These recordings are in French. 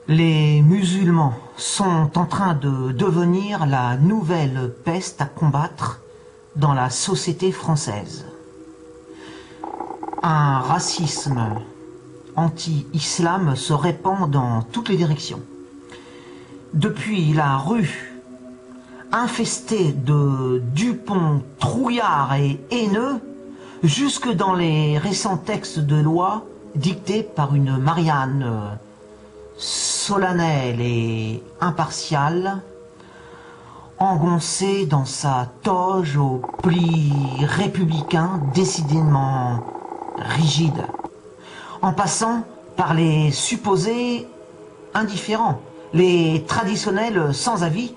Les musulmans sont en train de devenir la nouvelle peste à combattre dans la société française. Un racisme anti-islam se répand dans toutes les directions. Depuis la rue, infestée de dupons trouillards et haineux, jusque dans les récents textes de loi dictés par une Marianne solennelle et impartiale, engoncée dans sa toge aux plis républicains décidément rigides, en passant par les supposés indifférents, les traditionnels sans avis,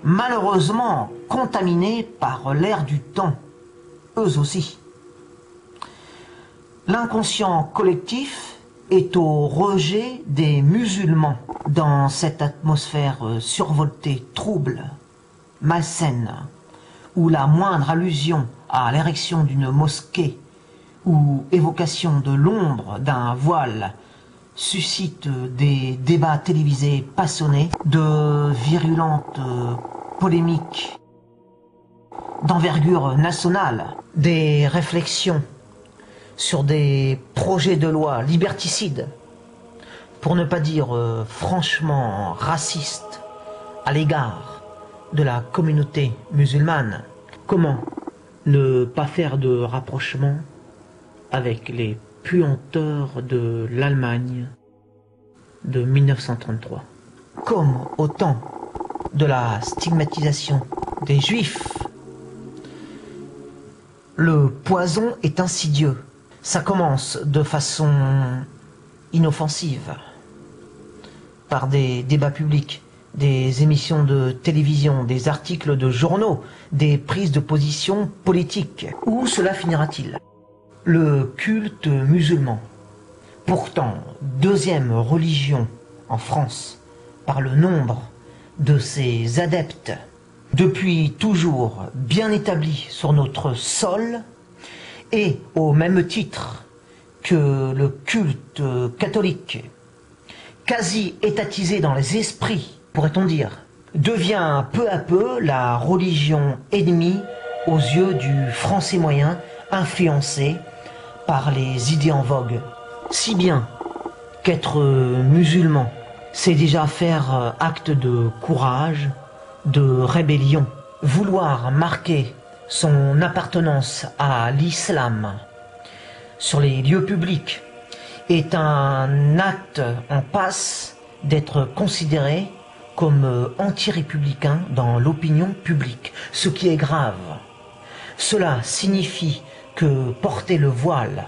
malheureusement contaminés par l'air du temps, eux aussi. L'inconscient collectif est au rejet des musulmans dans cette atmosphère survoltée, trouble, malsaine, où la moindre allusion à l'érection d'une mosquée ou évocation de l'ombre d'un voile suscite des débats télévisés passionnés, de virulentes polémiques d'envergure nationale, des réflexions sur des projets de loi liberticides, pour ne pas dire franchement racistes, à l'égard de la communauté musulmane. Comment ne pas faire de rapprochement avec les puanteurs de l'Allemagne de 1933, comme au temps de la stigmatisation des Juifs? Le poison est insidieux. Ça commence de façon inoffensive, par des débats publics, des émissions de télévision, des articles de journaux, des prises de position politiques. Où cela finira-t-il? Le culte musulman, pourtant deuxième religion en France par le nombre de ses adeptes, depuis toujours bien établi sur notre sol, et au même titre que le culte catholique, quasi étatisé dans les esprits, pourrait-on dire, devient peu à peu la religion ennemie aux yeux du français moyen, influencé par les idées en vogue. Si bien qu'être musulman, c'est déjà faire acte de courage, de rébellion, vouloir marquer son appartenance à l'islam sur les lieux publics est un acte en passe d'être considéré comme anti-républicain dans l'opinion publique, ce qui est grave. Cela signifie que porter le voile,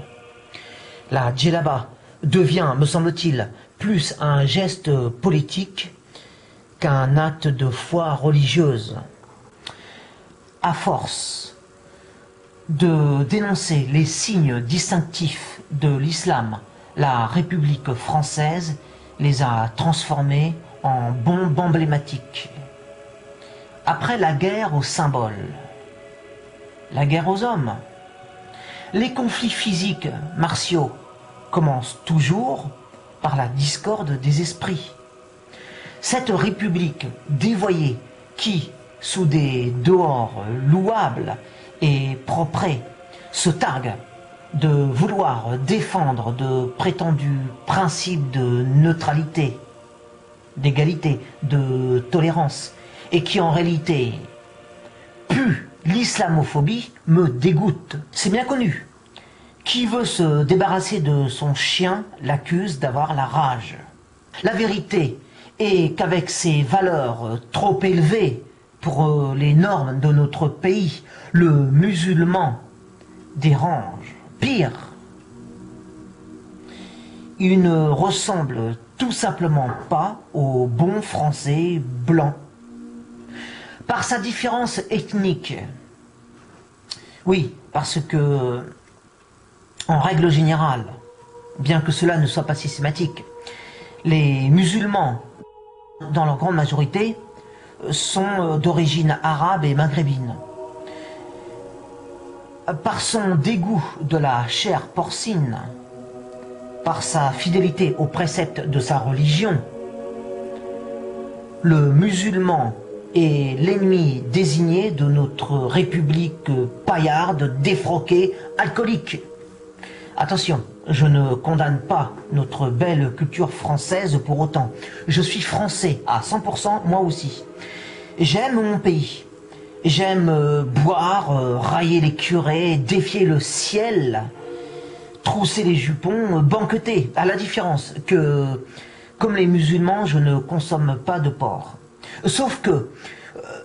la djellaba, devient, me semble-t-il, plus un geste politique qu'un acte de foi religieuse. À force de dénoncer les signes distinctifs de l'islam, la République française les a transformés en bombes emblématiques. Après la guerre aux symboles, la guerre aux hommes, les conflits physiques martiaux commencent toujours par la discorde des esprits. Cette République dévoyée qui, sous des dehors louables et propres, se targue de vouloir défendre de prétendus principes de neutralité, d'égalité, de tolérance, et qui en réalité pue l'islamophobie, me dégoûte. C'est bien connu. Qui veut se débarrasser de son chien l'accuse d'avoir la rage. La vérité est qu'avec ces valeurs trop élevées pour les normes de notre pays, le musulman dérange. Pire, il ne ressemble tout simplement pas au bon français blanc. Par sa différence ethnique, oui, parce que, en règle générale, bien que cela ne soit pas systématique, les musulmans, dans leur grande majorité, sont d'origine arabe et maghrébine. Par son dégoût de la chair porcine, par sa fidélité aux préceptes de sa religion, Le musulman est l'ennemi désigné de notre république paillarde, défroquée, alcoolique. Attention, je ne condamne pas notre belle culture française pour autant. Je suis français à 100%, moi aussi. J'aime mon pays. J'aime boire, railler les curés, défier le ciel, trousser les jupons, banqueter, à la différence que, comme les musulmans, je ne consomme pas de porc. Sauf que,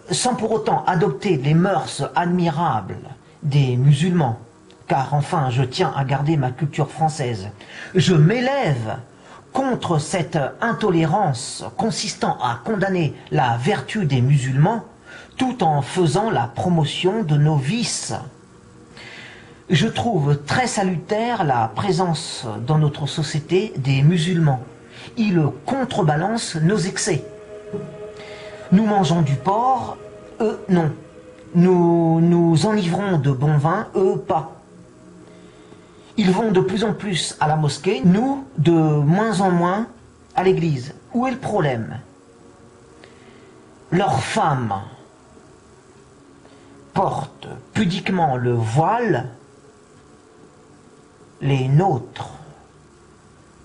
sans pour autant adopter les mœurs admirables des musulmans, car enfin je tiens à garder ma culture française, je m'élève contre cette intolérance consistant à condamner la vertu des musulmans tout en faisant la promotion de nos vices. Je trouve très salutaire la présence dans notre société des musulmans. Ils contrebalancent nos excès. Nous mangeons du porc, eux non. Nous nous enivrons de bon vin, eux pas. Ils vont de plus en plus à la mosquée, nous de moins en moins à l'église. Où est le problème? Leurs femmes portent pudiquement le voile, les nôtres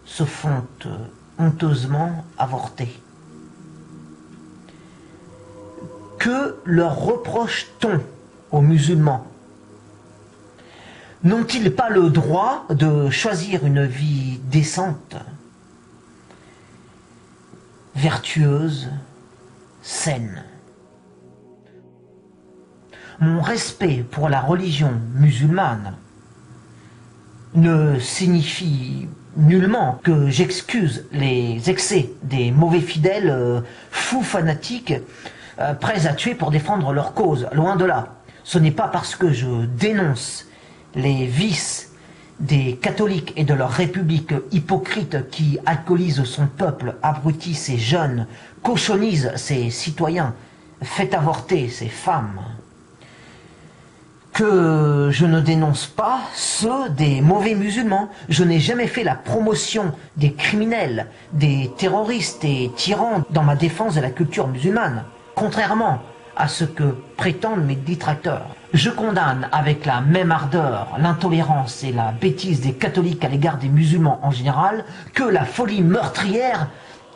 se font honteusement avorter. Que leur reproche-t-on aux musulmans? N'ont-ils pas le droit de choisir une vie décente, vertueuse, saine? Mon respect pour la religion musulmane ne signifie nullement que j'excuse les excès des mauvais fidèles fous fanatiques prêts à tuer pour défendre leur cause. Loin de là. Ce n'est pas parce que je dénonce les vices des catholiques et de leur république hypocrite qui alcoolisent son peuple, abrutit ses jeunes, cochonnise ses citoyens, fait avorter ses femmes, que je ne dénonce pas ceux des mauvais musulmans. Je n'ai jamais fait la promotion des criminels, des terroristes et tyrans dans ma défense de la culture musulmane, contrairement à ce que prétendent mes détracteurs. Je condamne avec la même ardeur l'intolérance et la bêtise des catholiques à l'égard des musulmans en général que la folie meurtrière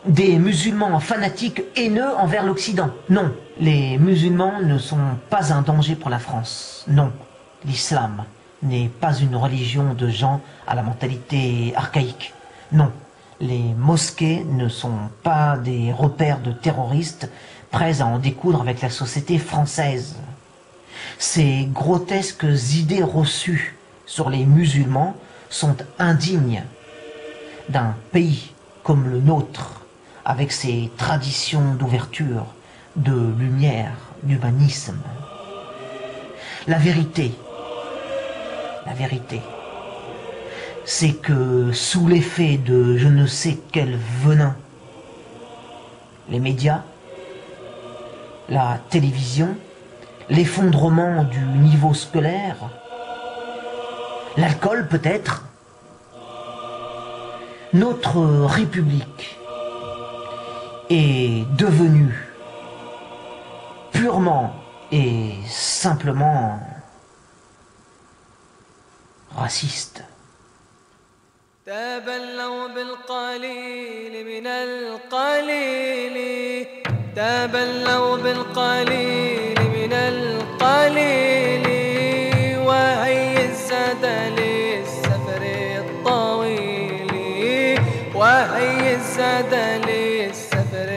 des musulmans fanatiques haineux envers l'Occident. Non, les musulmans ne sont pas un danger pour la France. Non, l'islam n'est pas une religion de gens à la mentalité archaïque. Non, les mosquées ne sont pas des repères de terroristes prêts à en découdre avec la société française. Ces grotesques idées reçues sur les musulmans sont indignes d'un pays comme le nôtre, avec ses traditions d'ouverture, de lumière, d'humanisme. La vérité, c'est que sous l'effet de je ne sais quel venin, les médias, la télévision, l'effondrement du niveau scolaire, l'alcool peut-être, notre République est devenue purement et simplement raciste. تبلوا بالقليل من القليل تبلوا بالقليل من القليل وهي الزاد للسفر الطويل وهي الزاد للسفر